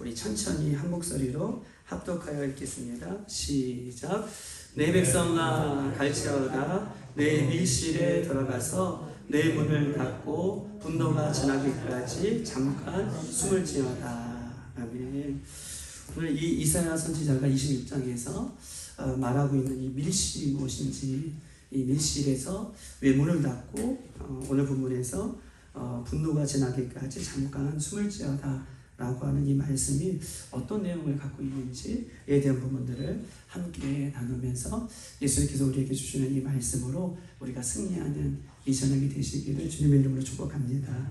우리 천천히 한 목소리로 합독하여 읽겠습니다. 시작. 내 백성아 갈지어다 내 밀실에 들어가서 내 문을 닫고 분노가 지나기까지 잠깐 숨을 지어다. 아멘. 오늘 이 이사야 선지자가 21장에서 말하고 있는 이 밀실이 무엇인지, 이 밀실에서 왜 문을 닫고 오늘 본문에서 분노가 지나기까지 잠깐 숨을 지어다 라고 하는 이 말씀이 어떤 내용을 갖고 있는지에 대한 부분들을 함께 나누면서 예수님께서 우리에게 주시는 이 말씀으로 우리가 승리하는 이 저녁이 되시기를 주님의 이름으로 축복합니다.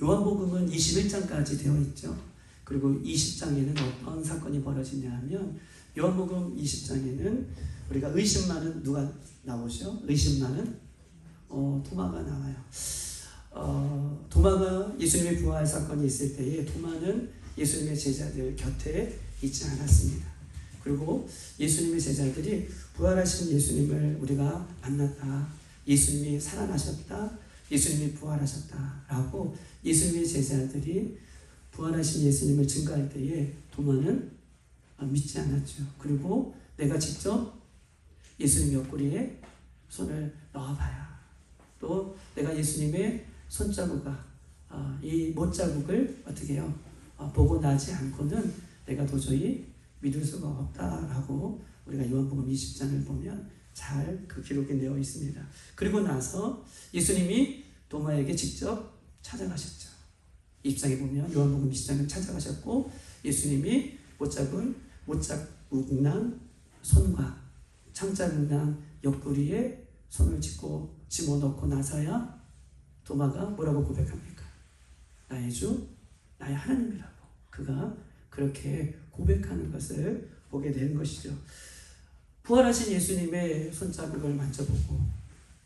요한복음은 21장까지 되어 있죠. 그리고 20장에는 어떤 사건이 벌어지냐 하면, 요한복음 20장에는 우리가 의심 많은 누가 나오죠? 의심 많은 토마가 나와요. 도마가 예수님의 부활 사건이 있을 때에 도마는 예수님의 제자들 곁에 있지 않았습니다. 그리고 예수님의 제자들이 부활하신 예수님을 우리가 만났다, 예수님이 살아나셨다, 예수님이 부활하셨다 라고 예수님의 제자들이 부활하신 예수님을 증거할 때에 도마는 믿지 않았죠. 그리고 내가 직접 예수님 옆구리에 손을 넣어봐야, 또 내가 예수님의 손자국과 이 못자국을 어떻게 해요? 보고 나지 않고는 내가 도저히 믿을 수가 없다라고 우리가 요한복음 20장을 보면 잘 그 기록이 되어 있습니다. 그리고 나서 예수님이 도마에게 직접 찾아가셨죠. 20장에 보면 요한복음 20장을 찾아가셨고, 예수님이 못자국 난 손과 창자국 난 옆구리에 손을 집어넣고 나서야 도마가 뭐라고 고백합니까? 나의 주, 나의 하나님이라고 그가 그렇게 고백하는 것을 보게 되는 것이죠. 부활하신 예수님의 손자국을 만져보고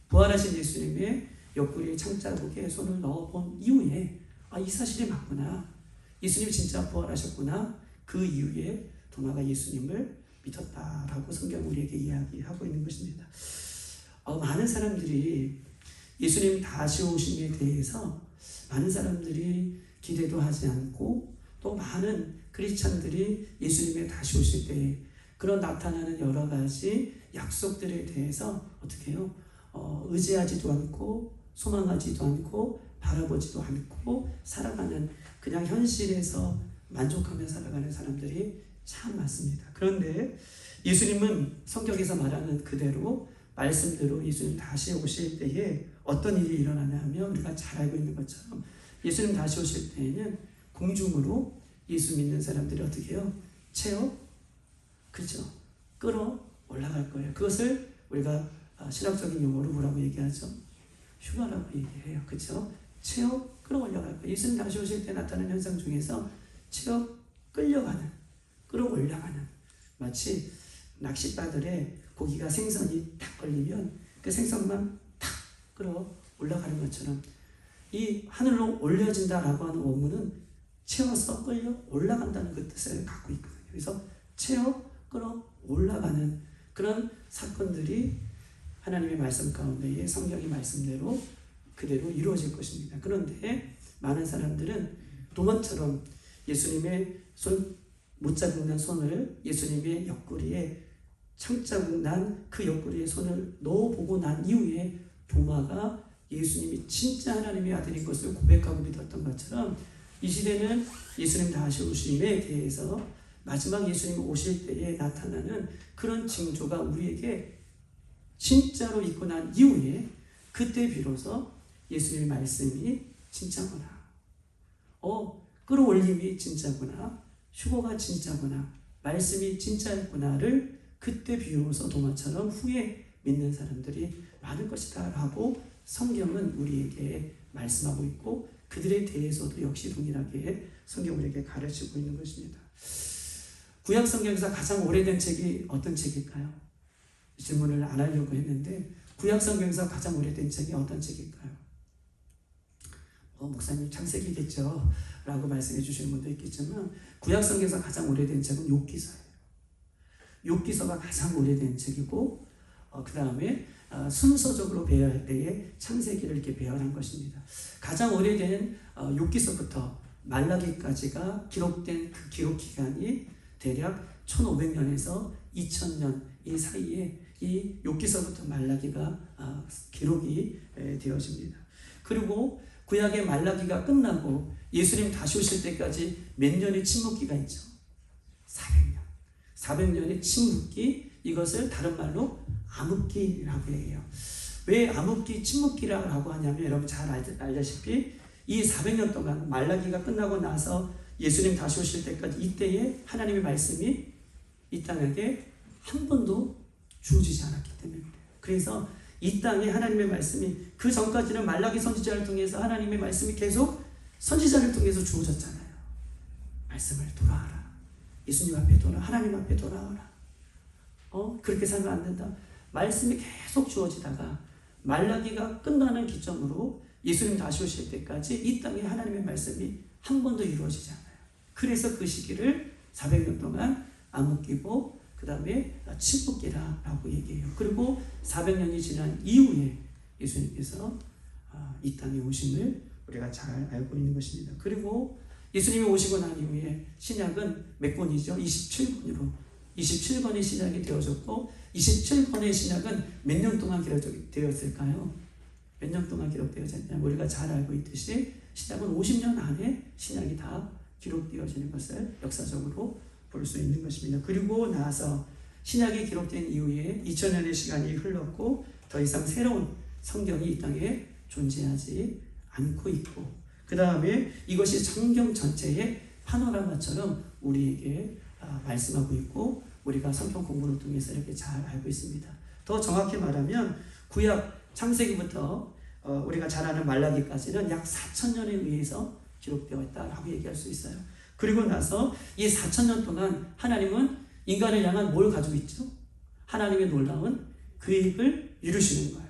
부활하신 예수님의 옆구리 창자국에 손을 넣어본 이후에 이 사실이 맞구나, 예수님이 진짜 부활하셨구나, 그 이후에 도마가 예수님을 믿었다라고 성경 우리에게 이야기하고 있는 것입니다. 많은 사람들이 예수님 다시 오심에 대해서 많은 사람들이 기대도 하지 않고, 또 많은 크리스찬들이 예수님의 다시 오실 때 그런 나타나는 여러 가지 약속들에 대해서 어떻게 해요? 의지하지도 않고 소망하지도 않고 바라보지도 않고 살아가는, 그냥 현실에서 만족하며 살아가는 사람들이 참 많습니다. 그런데 예수님은 성경에서 말하는 그대로 말씀대로 예수님 다시 오실 때에 어떤 일이 일어나냐 하면, 우리가 잘 알고 있는 것처럼 예수님 다시 오실 때에는 공중으로 예수 믿는 사람들이 어떻게 해요? 그렇죠? 끌어 올라갈 거예요. 그것을 우리가 신학적인 용어로 뭐라고 얘기하죠? 휴가라고 얘기해요. 그렇죠? 끌어 올라갈 거예요. 예수님 다시 오실 때 나타나는 현상 중에서 끌려가는, 끌어 올라가는, 마치 낚싯바늘에 고기가 생선이 탁 걸리면 그 생선만 탁 끌어 올라가는 것처럼, 이 하늘로 올려진다라고 하는 원문은 채워서 끌려 올라간다는 그 뜻을 갖고 있거든요. 그래서 끌어 올라가는 그런 사건들이 하나님의 말씀 가운데에 성경의 말씀대로 그대로 이루어질 것입니다. 그런데 많은 사람들은 도마처럼 예수님의 못자국 난 손을 예수님의 옆구리에 창자국 난 그 옆구리에 손을 넣어보고 난 이후에 도마가 예수님이 진짜 하나님의 아들인 것을 고백하고 믿었던 것처럼, 이 시대는 예수님 다시 오심에 대해서 마지막 예수님 오실 때에 나타나는 그런 징조가 우리에게 진짜로 있고 난 이후에, 그때 비로소 예수님의 말씀이 진짜구나, 끌어올림이 진짜구나, 휴거가 진짜구나, 말씀이 진짜였구나를 그때 비로소 도마처럼 후에 믿는 사람들이 많을 것이다 라고 성경은 우리에게 말씀하고 있고, 그들에 대해서도 역시 동일하게 성경 우리에게 가르치고 있는 것입니다. 구약 성경에서 가장 오래된 책이 어떤 책일까요? 질문을 안 하려고 했는데, 구약 성경에서 가장 오래된 책이 어떤 책일까요? 목사님 창세기겠죠 라고 말씀해 주시는 분도 있겠지만, 구약 성경에서 가장 오래된 책은 욥기서예요. 욥기서가 가장 오래된 책이고, 그 다음에 순서적으로 배열할 때에 창세기를 이렇게 배열한 것입니다. 가장 오래된 욥기서부터 말라기까지가 기록된 그 기록 기간이 대략 1500년에서 2000년 이 사이에 이 욥기서부터 말라기가 기록이 되어집니다. 그리고 구약의 말라기가 끝나고 예수님 다시 오실 때까지 몇 년의 침묵기가 있죠? 400년. 400년의 침묵기, 이것을 다른 말로 암흑기라고 해요. 왜 암흑기, 침묵기라고 하냐면 여러분 잘 알다시피 이 400년 동안 말라기가 끝나고 나서 예수님 다시 오실 때까지 이때에 하나님의 말씀이 이 땅에게 한 번도 주어지지 않았기 때문입니다. 그래서 이 땅에 하나님의 말씀이 그 전까지는 말라기 선지자를 통해서 하나님의 말씀이 계속 선지자를 통해서 주어졌잖아요. 말씀을 돌아와라. 예수님 앞에 돌아, 하나님 앞에 돌아와라. 그렇게 살면 안 된다. 말씀이 계속 주어지다가 말라기가 끝나는 기점으로 예수님 다시 오실 때까지 이 땅에 하나님의 말씀이 한 번도 이루어지지 않아요. 그래서 그 시기를 400년 동안 암흑기고 그 다음에 침묵기라고 얘기해요. 그리고 400년이 지난 이후에 예수님께서 이 땅에 오심을 우리가 잘 알고 있는 것입니다. 그리고 예수님이 오시고 난 이후에 신약은 몇 권이죠? 27권으로 27권의 신약이 되어졌고 27권의 신약은 몇 년 동안 기록되었을까요? 몇 년 동안 기록되어졌냐? 우리가 잘 알고 있듯이 신약은 50년 안에 신약이 다 기록되어지는 것을 역사적으로 볼 수 있는 것입니다. 그리고 나서 신약이 기록된 이후에 2000년의 시간이 흘렀고 더 이상 새로운 성경이 이 땅에 존재하지 않고 있고 그 다음에 이것이 성경 전체의 파노라마처럼 우리에게 말씀하고 있고 우리가 성경 공부를 통해서 이렇게 잘 알고 있습니다. 더 정확히 말하면 구약 창세기부터 우리가 잘 아는 말라기까지는 약 4000년에 의해서 기록되어 있다라고 얘기할 수 있어요. 그리고 나서 이 4000년 동안 하나님은 인간을 향한 뭘 가지고 있죠? 하나님의 놀라운 계획을 이루시는 거예요.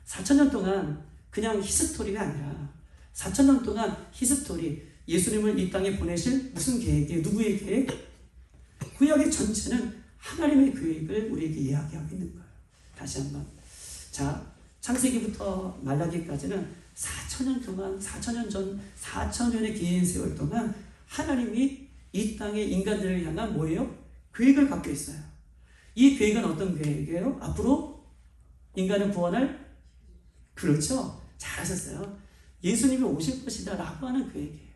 4000년 동안 그냥 히스토리가 아니라 4000년 동안 히스토리, 예수님을 이 땅에 보내실 무슨 계획이에요? 누구의 계획? 구약의 전체는 하나님의 계획을 우리에게 이야기하고 있는 거예요. 다시 한번. 자, 창세기부터 말라기까지는 4000년 동안, 4000년 전, 4000년의 긴 세월 동안 하나님이 이 땅의 인간들을 향한 뭐예요? 계획을 갖고 있어요. 이 계획은 어떤 계획이에요? 앞으로 인간은 구원할? 그렇죠. 잘하셨어요. 예수님이 오실 것이다 라고 하는 계획이에요.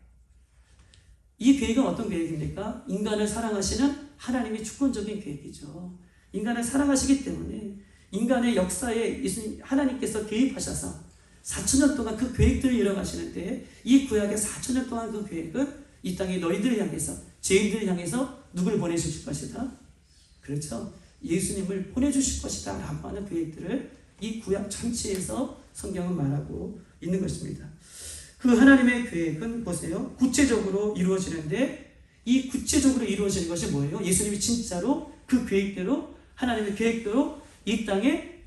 이 계획은 어떤 계획입니까? 인간을 사랑하시는 하나님의 주권적인 계획이죠. 인간을 사랑하시기 때문에 인간의 역사에 예수님 하나님께서 개입하셔서 4000년 동안 그 계획들을 이뤄가시는데 이 구약의 4000년 동안 그 계획은 이 땅에 너희들을 향해서 죄인들을 향해서 누굴 보내주실 것이다? 그렇죠. 예수님을 보내주실 것이다 라고 하는 계획들을 이 구약 전체에서 성경은 말하고 있는 것입니다. 그 하나님의 계획은 보세요. 구체적으로 이루어지는데 이 구체적으로 이루어지는 것이 뭐예요? 예수님이 진짜로 그 계획대로 하나님의 계획대로 이 땅에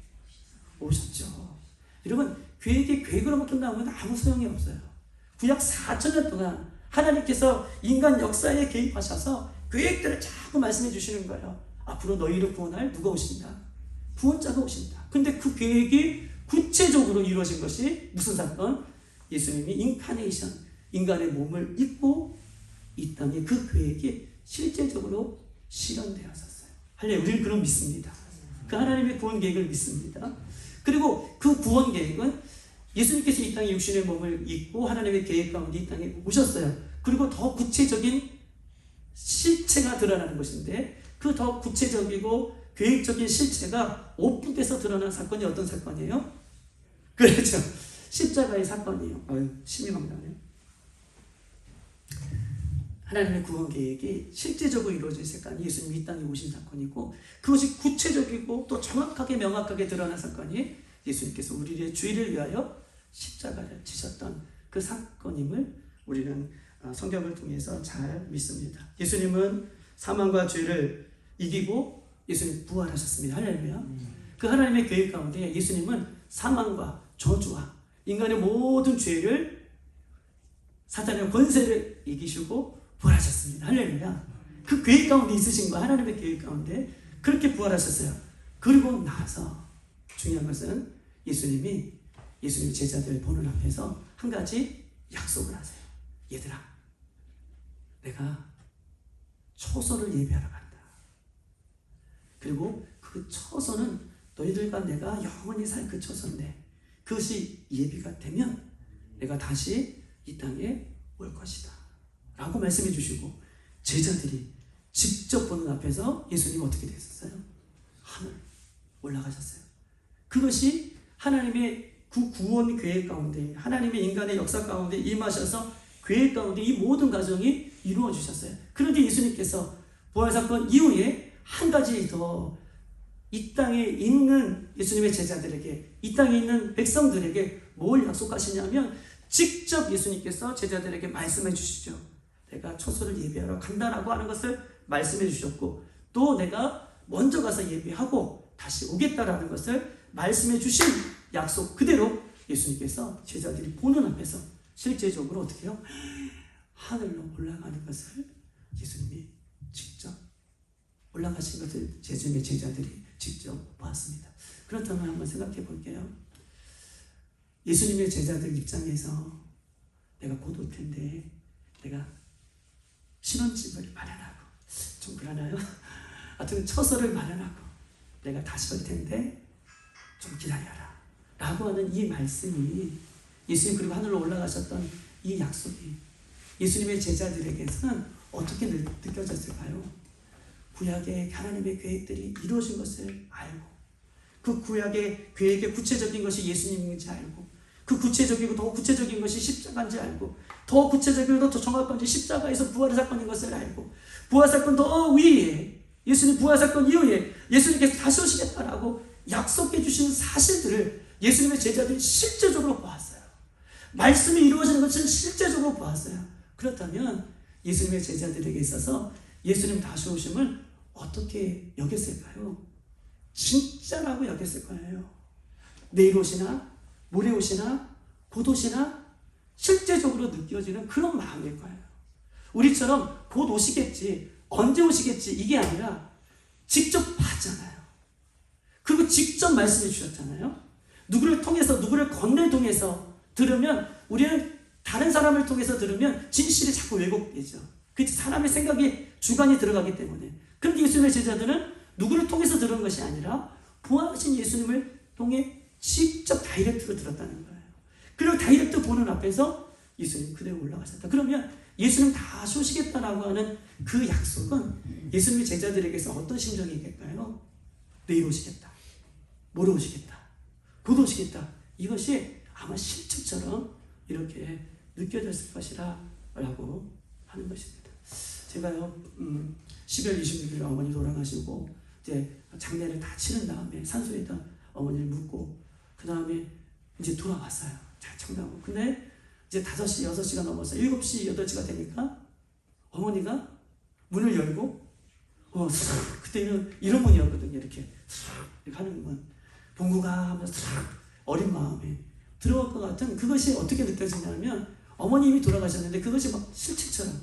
오셨죠. 여러분 계획이 계획으로만 끝나면 아무 소용이 없어요. 구약 4000년 동안 하나님께서 인간 역사에 개입하셔서 계획들을 자꾸 말씀해 주시는 거예요. 앞으로 너희를 구원할 누가 오신다? 구원자가 오신다. 근데 그 계획이 구체적으로 이루어진 것이 무슨 사건? 예수님이 인카네이션, 인간의 몸을 입고 이 땅에 그 계획이 실제적으로 실현되었었어요. 할렐루야, 우리는 그런 믿습니다. 그 하나님의 구원 계획을 믿습니다. 그리고 그 구원 계획은 예수님께서 이 땅에 육신의 몸을 입고 하나님의 계획 가운데 이 땅에 오셨어요. 그리고 더 구체적인 실체가 드러나는 것인데 그 더 구체적이고 계획적인 실체가 오픈돼서 드러난 사건이 어떤 사건이에요? 그렇죠. 십자가의 사건이에요. 심히 막 나네요. 하나님의 구원 계획이 실제적으로 이루어질 사건이 예수님이 이 땅에 오신 사건이고 그것이 구체적이고 또 정확하게 명확하게 드러난 사건이 예수님께서 우리의 죄를 위하여 십자가를 지셨던 그 사건임을 우리는 성경을 통해서 잘 믿습니다. 예수님은 사망과 죄를 이기고 예수님 부활하셨습니다. 할렐루야. 그 하나님의 계획 가운데 예수님은 사망과 저주와 인간의 모든 죄를 사탄의 권세를 이기시고 부활하셨습니다. 할렐루야. 그 계획 가운데 있으신 거 하나님의 계획 가운데 그렇게 부활하셨어요. 그리고 나서 중요한 것은 예수님이 제자들 보는 앞에서 한 가지 약속을 하세요. 얘들아, 내가 초소를 예배하러 간다. 그리고 그 초소는 너희들과 내가 영원히 살 그 초소인데 그것이 예비가 되면 내가 다시 이 땅에 올 것이다 라고 말씀해 주시고 제자들이 직접 보는 앞에서 예수님 어떻게 되셨어요? 하늘 올라가셨어요. 그것이 하나님의 구원 계획 가운데 하나님의 인간의 역사 가운데 임하셔서 계획 가운데 이 모든 과정이 이루어 주셨어요. 그런데 예수님께서 부활사건 이후에 한 가지 더 이 땅에 있는 예수님의 제자들에게 이 땅에 있는 백성들에게 뭘 약속하시냐면 직접 예수님께서 제자들에게 말씀해 주시죠. 내가 초소를 예배하러 간다라고 하는 것을 말씀해 주셨고 또 내가 먼저 가서 예배하고 다시 오겠다라는 것을 말씀해 주신 약속 그대로 예수님께서 제자들이 보는 앞에서 실제적으로 어떻게 해요? 하늘로 올라가는 것을 예수님이 직접 올라가신 것을 예수님의 제자들이 직접 보았습니다. 그렇다면 한번 생각해 볼게요. 예수님의 제자들 입장에서 내가 곧 올 텐데 내가 신혼집을 마련하고 좀 그러나요? 하여튼 처소를 마련하고 내가 다시 올 텐데 좀 기다려라 라고 하는 이 말씀이 예수님 그리고 하늘로 올라가셨던 이 약속이 예수님의 제자들에게서는 어떻게 느껴졌을까요? 구약의 하나님의 계획들이 이루어진 것을 알고 그 구약의 계획의 구체적인 것이 예수님인지 알고 그 구체적이고 더 구체적인 것이 십자가인지 알고 더 구체적이고 더 정확한 것이 십자가에서 부활의 사건인 것을 알고 부활 사건 더 위에 예수님 부활 사건 이후에 예수님께서 다시 오시겠다라고 약속해 주신 사실들을 예수님의 제자들이 실제적으로 보았어요. 말씀이 이루어지는 것을 실제적으로 보았어요. 그렇다면 예수님의 제자들에게 있어서 예수님 다시 오심을 어떻게 여겼을까요? 진짜라고 여겼을 거예요. 내일 오시나 모레 오시나 곧 오시나 실제적으로 느껴지는 그런 마음일 거예요. 우리처럼 곧 오시겠지 언제 오시겠지 이게 아니라 직접 봤잖아요. 그리고 직접 말씀해 주셨잖아요. 누구를 통해서 누구를 건넬 통해서 들으면 우리는 다른 사람을 통해서 들으면 진실이 자꾸 왜곡되죠. 그 사람의 생각이 주관이 들어가기 때문에. 그런데 예수님의 제자들은 누구를 통해서 들은 것이 아니라 부활하신 예수님을 통해 직접 다이렉트로 들었다는 거예요. 그리고 다이렉트 보는 앞에서 예수님 그대로 올라가셨다. 그러면 예수님 다시 오시겠다라고 하는 그 약속은 예수님의 제자들에게서 어떤 심정이겠까요? 내일 오시겠다. 모레 오시겠다. 곧 오시겠다. 이것이 아마 실측처럼 이렇게 느껴졌을 것이라 라고 하는 것입니다. 제가요 12월 26일 어머니 돌아가시고 이제 장례를 다 치른 다음에 산소에다 어머니를 묻고 그 다음에 이제 돌아왔어요. 잘 청소하고. 근데 이제 5시, 6시가 넘어서 7시, 8시가 되니까 어머니가 문을 열고 그때는 이런 문이었거든요. 이렇게 하는 문. 봉구가 하면서 어린 마음에 들어갈 것 같은 그것이 어떻게 느껴지냐면 어머님이 돌아가셨는데 그것이 막 실체처럼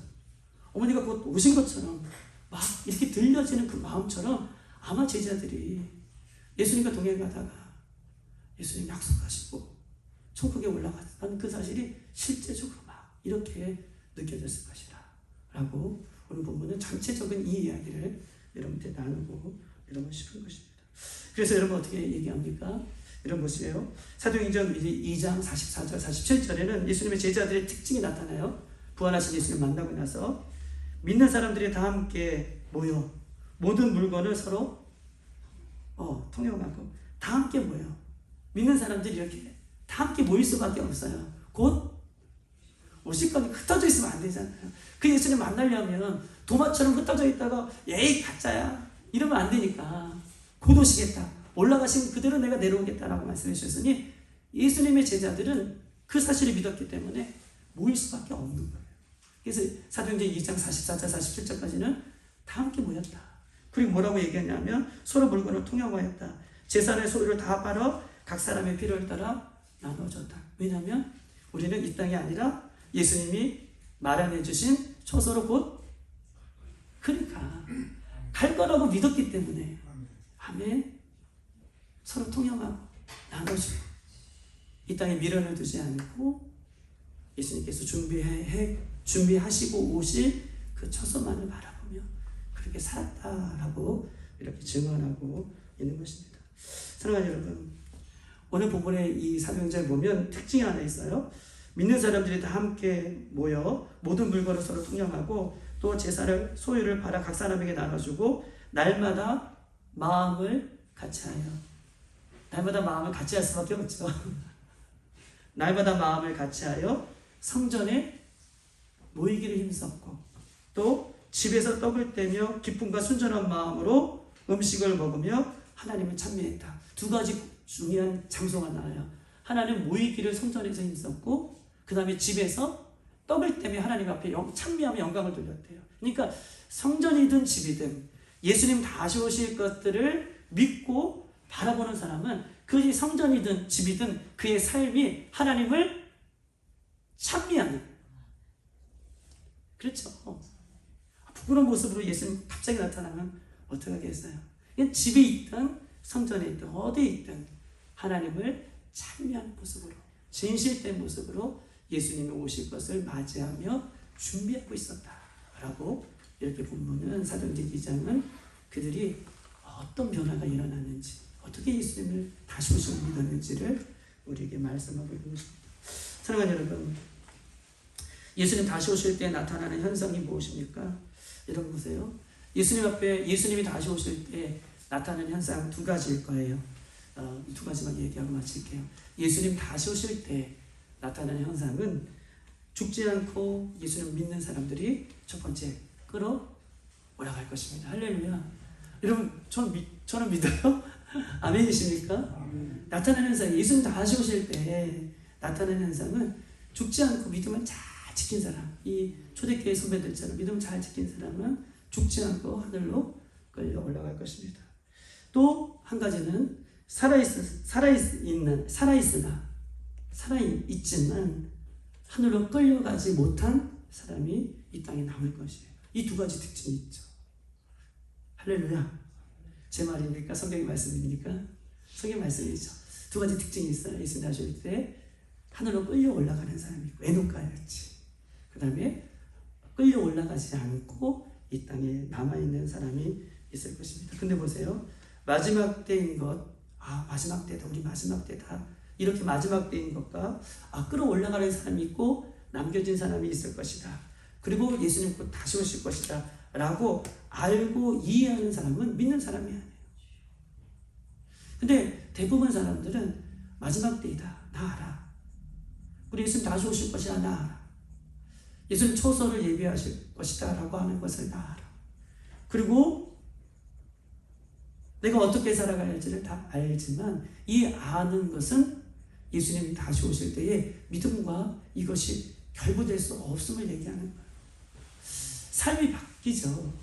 어머니가 곧 오신 것처럼 막 이렇게 들려지는 그 마음처럼 아마 제자들이 예수님과 동행하다가 예수님 약속하시고 천국에 올라갔다는 그 사실이 실제적으로 막 이렇게 느껴졌을 것이다 라고 오늘 본문은 전체적인 이 이야기를 여러분들 나누고 여러분 싶은 것입니다. 그래서 여러분 어떻게 얘기합니까? 이런 것이에요. 사도행전 2장 44절 47절에는 예수님의 제자들의 특징이 나타나요. 부활하신 예수님 만나고 나서 믿는 사람들이 다 함께 모여 모든 물건을 서로 통용하고 다 함께 모여 믿는 사람들이 이렇게 다 함께 모일 수밖에 없어요. 곧 오실 거니까 흩어져 있으면 안 되잖아요. 그 예수님 만나려면 도마처럼 흩어져 있다가 에이 가짜야 이러면 안 되니까 곧 오시겠다. 올라가신 그대로 내가 내려오겠다라고 말씀해 주셨으니 예수님의 제자들은 그 사실을 믿었기 때문에 모일 수밖에 없는 거예요. 그래서 사도행전 2장 44절 47절까지는 다 함께 모였다. 그리고 뭐라고 얘기하냐면 서로 물건을 통용하였다. 재산의 소유를 다 팔아 각 사람의 필요를 따라 나눠줬다. 왜냐하면 우리는 이 땅이 아니라 예수님이 마련해 주신 처소로 곧 그러니까 갈 거라고 믿었기 때문에 아멘. 서로 통용하고 나눠주고 이 땅에 미련을 두지 않고 예수님께서 준비하시고 오실 그 그 처소만을 바라보며 그렇게 살았다라고 이렇게 증언하고 있는 것입니다. 사랑하는 여러분, 오늘 본문의 이 사명절 보면 특징이 하나 있어요. 믿는 사람들이 다 함께 모여 모든 물건을 서로 통용하고 또 제사를 소유를 팔아 각 사람에게 나눠주고 날마다 마음을 같이하여, 날마다 마음을 같이 할 수밖에 없죠. 날마다 마음을 같이하여 성전에 모이기를 힘썼고 또 집에서 떡을 떼며 기쁨과 순전한 마음으로 음식을 먹으며 하나님을 찬미했다. 두 가지 중요한 장소가 나와요. 하나님 모이기를 성전에서 힘썼고 그 다음에 집에서 떡을 떼며 하나님 앞에 찬미하며 영광을 돌렸대요. 그러니까 성전이든 집이든 예수님 다시 오실 것들을 믿고 바라보는 사람은 그 성전이든 집이든 그의 삶이 하나님을 찬미하는, 그렇죠. 부끄러운 모습으로 예수님 갑자기 나타나면 어떻게 하겠어요? 집에 있든 성전에 있든 어디에 있든 하나님을 찬미하는 모습으로, 진실된 모습으로 예수님이 오실 것을 맞이하며 준비하고 있었다라고 이렇게 본문은 사도행전 2장은 그들이 어떤 변화가 일어났는지, 어떻게 예수님을 다시 오심을 믿었는지를 우리에게 말씀하고 있는 것입니다. 사랑하는 여러분, 예수님 다시 오실 때 나타나는 현상이 무엇입니까? 여러분 보세요. 예수님 앞에, 예수님이 다시 오실 때 나타나는 현상 두 가지일 거예요. 이 두 가지만 얘기하고 마칠게요. 예수님 다시 오실 때 나타나는 현상은 죽지 않고 예수님 믿는 사람들이 첫 번째 끌어 올라갈 것입니다. 할렐루야. 여러분, 저는 믿어요? 아멘이십니까? 나타나는 현상, 예수님 다시 오실 때 나타나는 현상은 죽지 않고 믿음을 잘 지킨 사람, 이 초대교회 선배들처럼 믿음을 잘 지킨 사람은 죽지 않고 하늘로 끌려 올라갈 것입니다. 또 한 가지는 살아있지만 하늘로 끌려가지 못한 사람이 이 땅에 남을 것이에요. 이 두 가지 특징이 있죠. 할렐루야. 제 말입니까? 성경의 말씀입니까? 성경 말씀이죠. 두 가지 특징이 있어요. 예수님 다시 올 때 하늘로 끌려 올라가는 사람이 있고, 에녹과같이. 그 다음에 끌려 올라가지 않고 이 땅에 남아있는 사람이 있을 것입니다. 근데 보세요. 마지막 때인 것, 마지막 때다, 우리 마지막 때다, 이렇게 마지막 때인 것과 끌어올라가는 사람이 있고 남겨진 사람이 있을 것이다, 그리고 예수님 곧 다시 오실 것이다 라고 알고 이해하는 사람은 믿는 사람이 아니에요. 근데 대부분 사람들은 마지막 때이다, 나 알아, 우리 예수님 다시 오실 것이다, 나 알아, 예수님 초소를 예비하실 것이다 라고 하는 것을 나 알아, 그리고 내가 어떻게 살아가야지를 다 알지만 이 아는 것은 예수님이 다시 오실 때에 믿음과 이것이 결부될 수 없음을 얘기하는 거예요. 삶이 바뀌죠.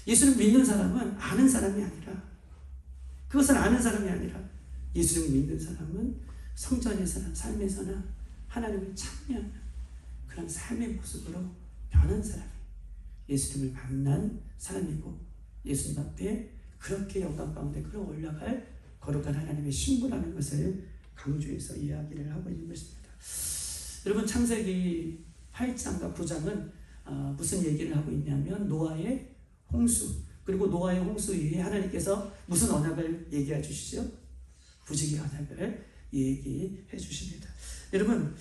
예수님 믿는 사람은 아는 사람이 아니라, 그것을 아는 사람이 아니라 예수님 믿는 사람은 성전에서나 삶에서나 하나님을 찬미하는 그런 삶의 모습으로 변한 사람이 예수님을 만난 사람이고, 예수님 앞에 그렇게 영광 가운데 끌어올라갈 거룩한 하나님의 신부라는 것을 강조해서 이야기를 하고 있는 것입니다. 여러분, 창세기 8장과 9장은 무슨 얘기를 하고 있냐면 노아의 홍수, 그리고 노아의 홍수 이후에 하나님께서 무슨 언약을 얘기해 주시죠? 부지기 언약을 얘기해 주십니다. 여러분,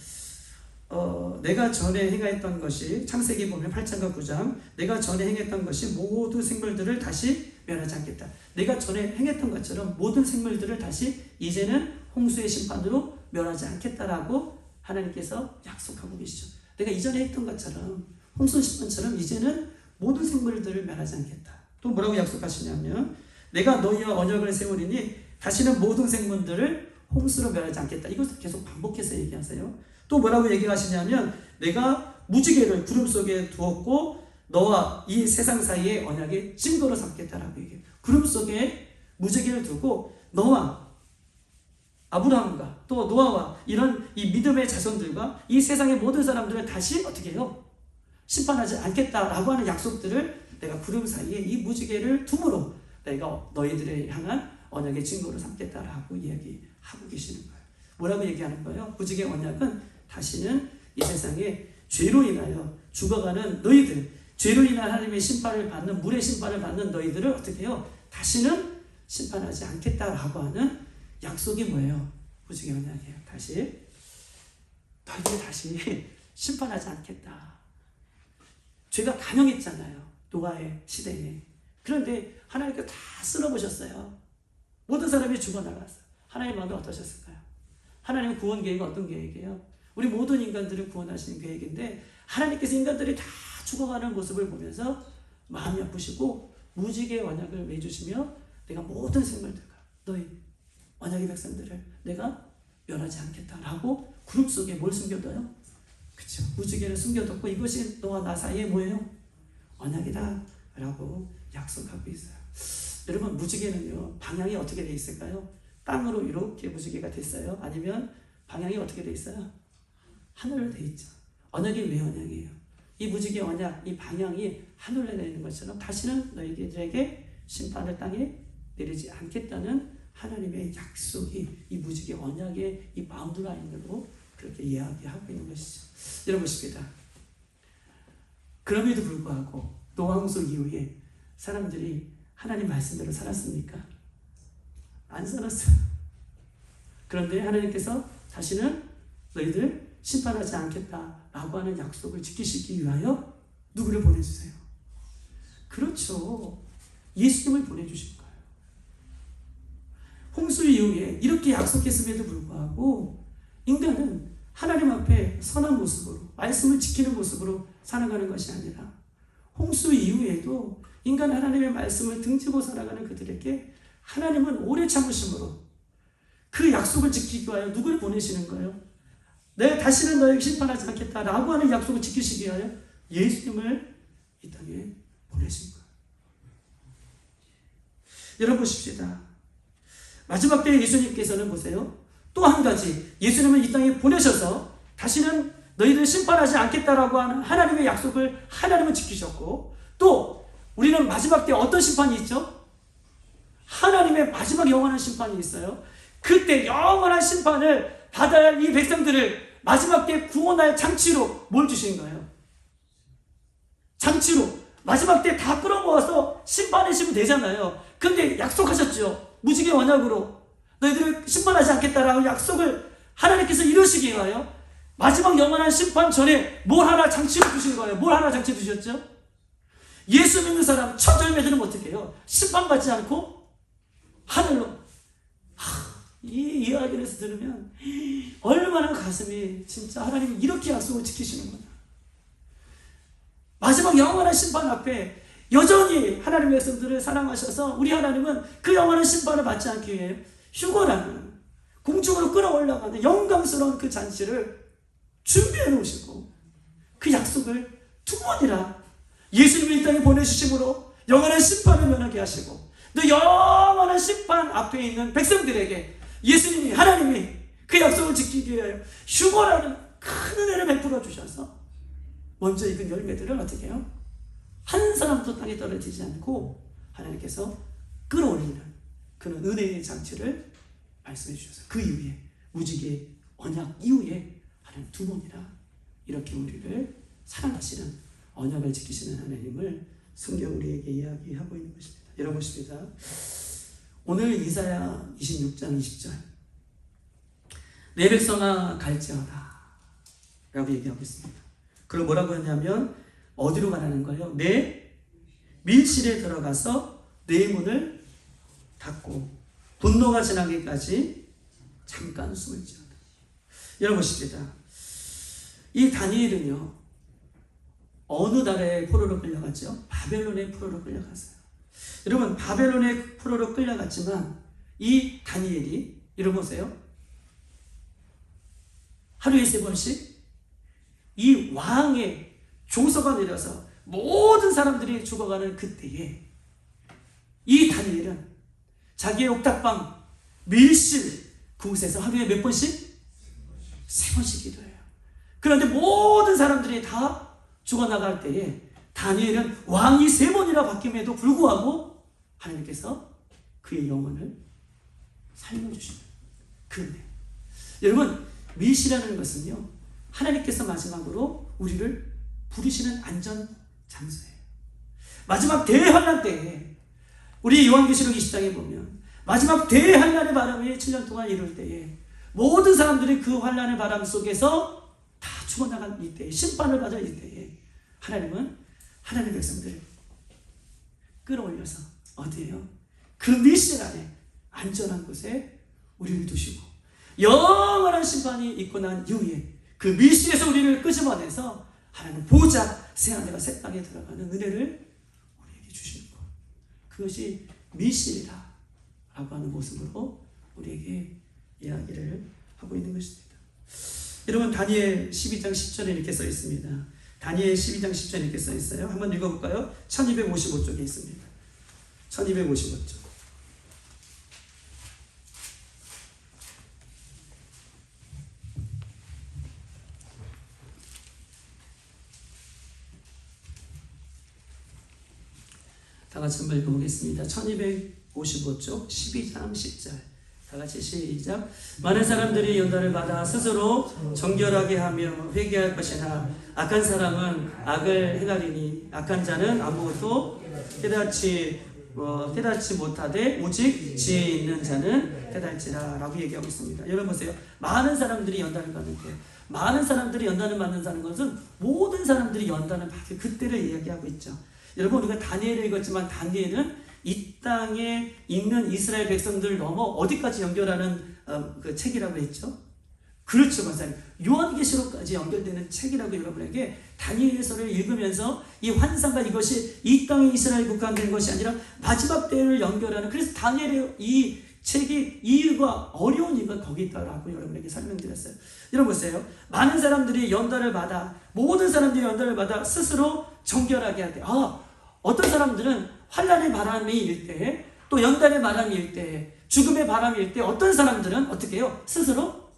내가 전에 행했던 것이, 창세기 보면 8장과 9장, 내가 전에 행했던 것이 모든 생물들을 다시 멸하지 않겠다. 내가 전에 행했던 것처럼 모든 생물들을 다시 이제는 홍수의 심판으로 멸하지 않겠다라고 하나님께서 약속하고 계시죠. 내가 이전에 했던 것처럼, 홍수 심판처럼 이제는 모든 생물들을 멸하지 않겠다. 또 뭐라고 약속하시냐면 내가 너희와 언약을 세우리니 다시는 모든 생물들을 홍수로 멸하지 않겠다. 이것을 계속 반복해서 얘기하세요. 또 뭐라고 얘기하시냐면 내가 무지개를 구름 속에 두었고 너와 이 세상 사이에 언약의 증거로 삼겠다라고 얘기해요. 구름 속에 무지개를 두고 너와 아브라함과 또 노아와 이런 이 믿음의 자손들과 이 세상의 모든 사람들을 다시 어떻게 해요? 심판하지 않겠다라고 하는 약속들을 내가 구름 사이에 이 무지개를 둠으로 내가 너희들을 향한 언약의 증거로 삼겠다라고 이야기하고 계시는 거예요. 뭐라고 얘기하는 거예요? 무지개 언약은 다시는 이 세상에 죄로 인하여 죽어가는 너희들, 죄로 인한 하나님의 심판을 받는, 물의 심판을 받는 너희들을 어떻게 해요? 다시는 심판하지 않겠다라고 하는 약속이 뭐예요? 무지개 언약이에요. 다시 너희들이 다시 심판하지 않겠다. 죄가 간영했잖아요. 노아의 시대에. 그런데 하나님께서 다 쓸어보셨어요. 모든 사람이 죽어나갔어요. 하나님 마음이 어떠셨을까요? 하나님의 구원 계획은 어떤 계획이에요? 우리 모든 인간들을 구원하시는 계획인데 하나님께서 인간들이 다 죽어가는 모습을 보면서 마음이 아프시고 무지개 언약을 맺으시며 내가 모든 생물들과 너희 언약의 백성들을 내가 멸하지 않겠다라고 구름 속에 뭘 숨겨둬요? 그쵸? 무지개를 숨겨뒀고 이것이 너와 나 사이에 뭐예요? 언약이다 라고 약속하고 있어요. 여러분 무지개는요 방향이 어떻게 돼 있을까요? 땅으로 이렇게 무지개가 됐어요? 아니면 방향이 어떻게 돼 있어요? 하늘로 돼 있죠. 언약이 왜 언약이에요? 이 무지개 언약, 이 방향이 하늘로 되어 있는 것처럼 다시는 너희들에게 심판을 땅에 내리지 않겠다는 하나님의 약속이 이 무지개 언약의 이 바운드라인으로 그렇게 이야기하고 있는 것이죠. 여러분 보십시다. 그럼에도 불구하고 노아홍수 이후에 사람들이 하나님 말씀대로 살았습니까? 안 살았어요. 그런데 하나님께서 다시는 너희들 심판하지 않겠다라고 하는 약속을 지키시기 위하여 누구를 보내주세요? 그렇죠. 예수님을 보내주신 거예요. 홍수 이후에 이렇게 약속했음에도 불구하고 인간은 하나님 앞에 선한 모습으로 말씀을 지키는 모습으로 살아가는 것이 아니라 홍수 이후에도 인간 하나님의 말씀을 등지고 살아가는 그들에게 하나님은 오래 참으심으로 그 약속을 지키기 위하여 누구를 보내시는 거예요? 내가 다시는 너에게 심판하지 않겠다라고 하는 약속을 지키시기 위하여 예수님을 이 땅에 보내신 거예요. 여러분 보십시다. 마지막 때 예수님께서는 보세요. 또 한 가지 예수님을 이 땅에 보내셔서 다시는 너희들 심판하지 않겠다라고 하는 하나님의 약속을 하나님은 지키셨고 또 우리는 마지막 때 어떤 심판이 있죠? 하나님의 마지막 영원한 심판이 있어요. 그때 영원한 심판을 받아야 할 이 백성들을 마지막 때 구원할 장치로 뭘 주신 거예요? 장치로 마지막 때 다 끌어모아서 심판하시면 되잖아요. 근데 약속하셨죠. 무지개 언약으로 너희들을 심판하지 않겠다라는 약속을 하나님께서 이루시기 위하여 마지막 영원한 심판 전에 뭘 하나 장치로 주신 거예요. 뭘 하나 장치 주셨죠? 예수 믿는 사람 첫 열매들은 어떻게 해요? 심판받지 않고 하늘로. 이 이야기를 해서 들으면 얼마나 가슴이 진짜 하나님이 이렇게 약속을 지키시는구나. 마지막 영원한 심판 앞에 여전히 하나님의 백성들을 사랑하셔서 우리 하나님은 그 영원한 심판을 받지 않기 위해 휴거라는 공중으로 끌어올라가는 영광스러운 그 잔치를 준비해 놓으시고 그 약속을 두 번이나 예수님을 이 땅에 보내주심으로 영원한 심판을 면하게 하시고 또 영원한 심판 앞에 있는 백성들에게 예수님이 하나님이 그 약속을 지키기 위하여 휴거라는 큰 은혜를 베풀어 주셔서 먼저 익은 열매들을 어떻게 해요? 한 사람도 땅에 떨어지지 않고 하나님께서 끌어올리는 그런 은혜의 장치를 말씀해 주셔서 그 이후에 무지개 언약 이후에 하나님 두 번이나 이렇게 우리를 사랑하시는 언약을 지키시는 하나님을 성경 우리에게 이야기하고 있는 것입니다. 여러분 보십니다. 오늘 이사야 26장 20절 내 백성아 갈지어다 라고 얘기하고 있습니다. 그럼 뭐라고 했냐면 어디로 가라는 거예요? 내 밀실에 들어가서 내 문을 닫고 분노가 지나기까지 잠깐 숨을 지어다. 여러분 보십시다. 이 다니엘은요 어느 나라의 포로로 끌려갔죠? 바벨론의 포로로 끌려갔어요. 여러분 바벨론의 포로로 끌려갔지만 이 다니엘이 여러분 보세요. 하루에 3번씩 이 왕의 조서가 내려서 모든 사람들이 죽어가는 그때에 이 다니엘은 자기의 옥탑방 밀실 그곳에서 하루에 몇 번씩? 3번씩 기도해요. 그런데 모든 사람들이 다 죽어나갈 때에 다니엘은 왕이 3번이나 바뀜에도 불구하고 하나님께서 그의 영혼을 살려주시는 그런데 여러분 밀실이라는 것은요 하나님께서 마지막으로 우리를 부르시는 안전 장소예요. 마지막 대환란 때에 우리 요한계시록 20장에 보면 마지막 대환란의 바람이 7년 동안 이룰 때에 모든 사람들이 그 환란의 바람 속에서 다 죽어나간 이때에 심판을 받을 이때에 하나님은 하나님의 백성들을 끌어올려서 어디에요? 그 밀실 안에 안전한 곳에 우리를 두시고 영원한 심판이 있고 난 이후에 그 밀실에서 우리를 끄집어내서 하나님 보호자 새하늘과 새 땅에 들어가는 은혜를 우리에게 주시는 것, 그것이 밀실이다 라고 하는 모습으로 우리에게 이야기를 하고 있는 것입니다. 여러분, 다니엘 12장 10절에 이렇게 써 있습니다. 다니엘 12장 10절에 이렇게 써 있어요. 한번 읽어볼까요? 1255쪽에 있습니다. 1255쪽. 다 같이 한번 읽어보겠습니다. 1255쪽 12장 10절. 다 같이 시작. 많은 사람들이 연단을 받아 스스로 정결하게 하며 회개할 것이나 악한 사람은 악을 행하리니 악한 자는 아무것도 깨닫지 못하되 오직 지혜 있는 자는 깨달지라 라고 얘기하고 있습니다. 여러분 보세요. 많은 사람들이 연단을 받는데, 많은 사람들이 연단을 받는다는 것은 모든 사람들이 연단을 받을 그때를 이야기하고 있죠. 여러분, 우리가 다니엘을 읽었지만 다니엘은 이 땅에 있는 이스라엘 백성들을 넘어 어디까지 연결하는 그 책이라고 했죠? 그렇죠, 맞아요. 요한계시록까지 연결되는 책이라고 여러분에게 다니엘서를 읽으면서 이 환상과 이것이 이 땅에 이스라엘 국한된 것이 아니라 마지막 때를 연결하는, 그래서 다니엘의 이 책이 이유가 어려운 이유가 거기 있다라고 여러분에게 설명드렸어요. 여러분 보세요. 많은 사람들이 연단을 받아, 모든 사람들이 연단을 받아 스스로 정결하게 하되, 어떤 사람들은 환란의 바람이 일 때, 또 연단의 바람이 일 때, 죽음의 바람이 일 때 어떤 사람들은 어떻게 해요? 스스로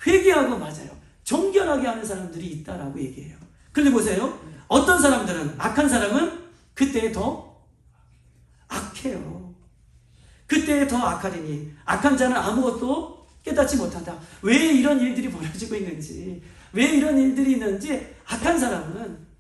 회개하고, 맞아요, 정결하게 하는 사람들이 있다라고 얘기해요. 그런데 보세요. 어떤 사람들은, 악한 사람은 그때에 더 악해요. 그때에 더 악하리니 악한 자는 아무것도 깨닫지 못한다. 왜 이런 일들이 벌어지고 있는지, 왜 이런 일들이 있는지 악한 사람은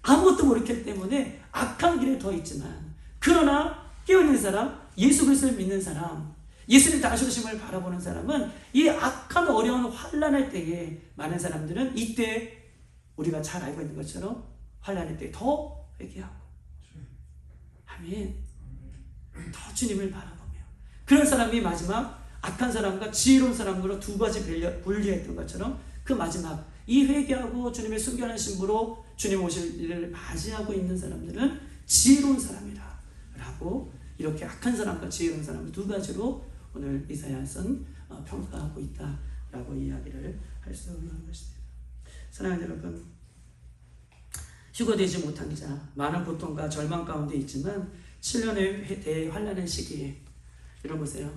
아무것도 모르기 때문에 악한 길에 더 있지만, 그러나 깨어있는 사람, 예수 그리스도를 믿는 사람, 예수님 다시 오심을 바라보는 사람은 이 악한 어려운 환난의 때에 많은 사람들은 이때 우리가 잘 알고 있는 것처럼 환난의 때에 더 회개하고, 아멘, 더 주님을 바라보며, 그런 사람이 마지막 악한 사람과 지혜로운 사람으로 두 가지 분리했던 것처럼 그 마지막 이 회개하고 주님의 순결한 신부로 주님 오실 일을 맞이하고 있는 사람들은 지혜로운 사람이라 라고, 이렇게 악한 사람과 지혜로운 사람을 두 가지로 오늘 이사야서는 평가하고 있다라고 이야기를 할 수 있는 것입니다. 사랑하는 여러분, 휴거되지 못한 자, 많은 고통과 절망 가운데 있지만 7년의 대환란의 시기에, 여러분 보세요.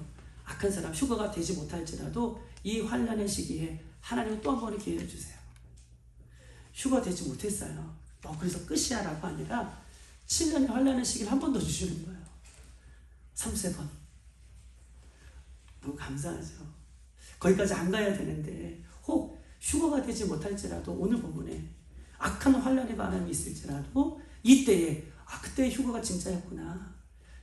악한 사람 휴거가 되지 못할지라도 이 환란의 시기에 하나님은 또 한 번의 기회를 주세요. 휴가 되지 못했어요. 그래서 끝이야 라고 아니라 7년의 환란의 시기를 한 번 더 주시는 거예요. 3-4번. 너무 감사하죠. 거기까지 안 가야 되는데, 혹 휴거가 되지 못할지라도 오늘 본문에 악한 환란의 바람이 있을지라도 이때에 그때 휴거가 진짜였구나,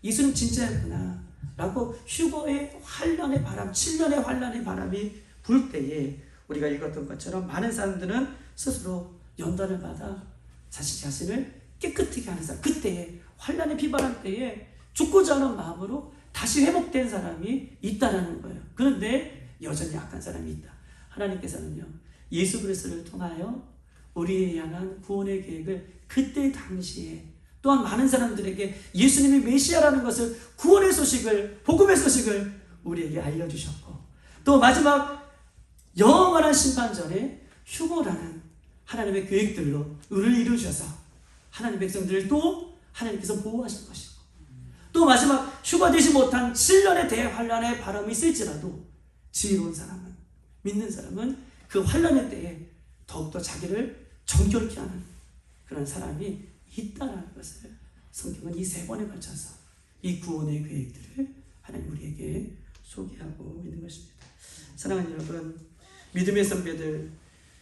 예수는 진짜였구나 라고 휴거의 환란의 바람, 7년의 환란의 바람이 불 때에 우리가 읽었던 것처럼 많은 사람들은 스스로 연단을 받아 자신을 깨끗하게 하는 사람, 그때에 환란의 비바람 때에 죽고자 하는 마음으로 다시 회복된 사람이 있다라는 거예요. 그런데 여전히 악한 사람이 있다. 하나님께서는요, 예수 그리스도를 통하여 우리에 향한 구원의 계획을 그때 당시에 또한 많은 사람들에게 예수님이 메시아라는 것을, 구원의 소식을, 복음의 소식을 우리에게 알려주셨고, 또 마지막 영원한 심판 전에 휴거라는 하나님의 계획들로 우리를 이루셔서 하나님 백성들을 또 하나님께서 보호하실 것이고, 또 마지막 휴거되지 못한 7년의 대환란의 바람이 있을지라도 지혜로운 사람은, 믿는 사람은 그 환란의 때에 더욱더 자기를 정결케 하는 그런 사람이 있다라는 것을 성경은 이 3번에 걸쳐서 이 구원의 계획들을 하나님 우리에게 소개하고 있는 것입니다. 사랑하는 여러분, 믿음의 선배들,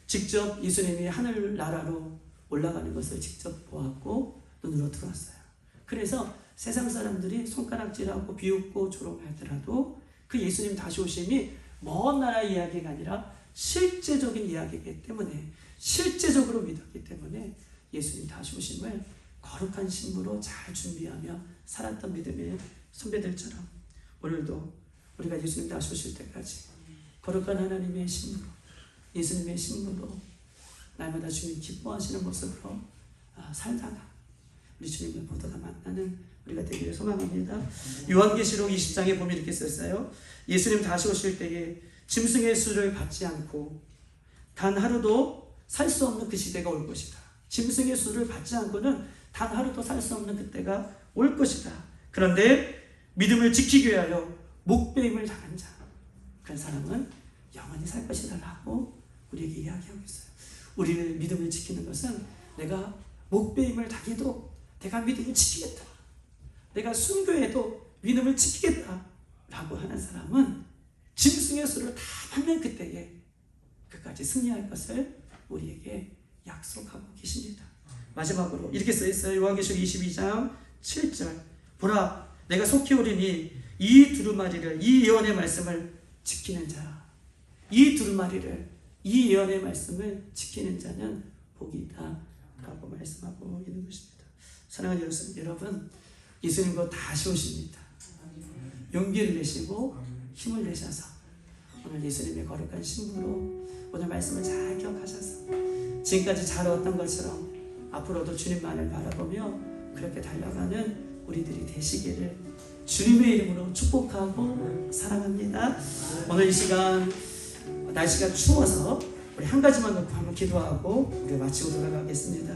직접 예수님이 하늘나라로 올라가는 것을 직접 보았고 눈으로 들었어요. 그래서 세상 사람들이 손가락질하고 비웃고 조롱하더라도 그 예수님 다시 오심이 먼 나라의 이야기가 아니라 실제적인 이야기이기 때문에, 실제적으로 믿었기 때문에 예수님 다시 오심을 거룩한 신부로 잘 준비하며 살았던 믿음의 선배들처럼 오늘도 우리가 예수님 다시 오실 때까지 거룩한 하나님의 신부로, 예수님의 신부로 날마다 주님 기뻐하시는 모습으로 살다가 우리 주님을 보다가 만나는 우리가 되기를 소망합니다. 요한계시록 20장에 보면 이렇게 썼어요. 예수님 다시 오실 때에 짐승의 수를 받지 않고 단 하루도 살 수 없는 그 시대가 올 것이다. 짐승의 수를 받지 않고는 단 하루도 살 수 없는 그때가 올 것이다. 그런데 믿음을 지키기 위하여 목배임을 당한 자, 그런 사람은 영원히 살 것이다 라고 우리에게 이야기하고 있어요. 우리를 믿음을 지키는 것은 내가 목배임을 당해도 내가 믿음을 지키겠다, 내가 순교해도 믿음을 지키겠다 라고 하는 사람은 짐승의 수를 다 받는 그때에 그까지 승리할 것을 우리에게 약속하고 계십니다. 마지막으로 이렇게 써있어요. 요한계시록 22장 7절 보라 내가 속히 오리니 이 두루마리를, 이 예언의 말씀을 지키는 자, 이 두루마리를, 이 예언의 말씀을 지키는 자는 복이 있다 라고 말씀하고 있는 것입니다. 사랑하는 여러분, 예수님 곧 다시 오십니다. 용기를 내시고 힘을 내셔서 오늘 예수님의 거룩한 신부로 오늘 말씀을 잘 기억하셔서 지금까지 잘왔던 것처럼 앞으로도 주님만을 바라보며 그렇게 달려가는 우리들이 되시기를 주님의 이름으로 축복하고 사랑합니다. 오늘 이 시간 날씨가 추워서 우리 한 가지만 놓고 한번 기도하고 우리 마치고 돌아가겠습니다.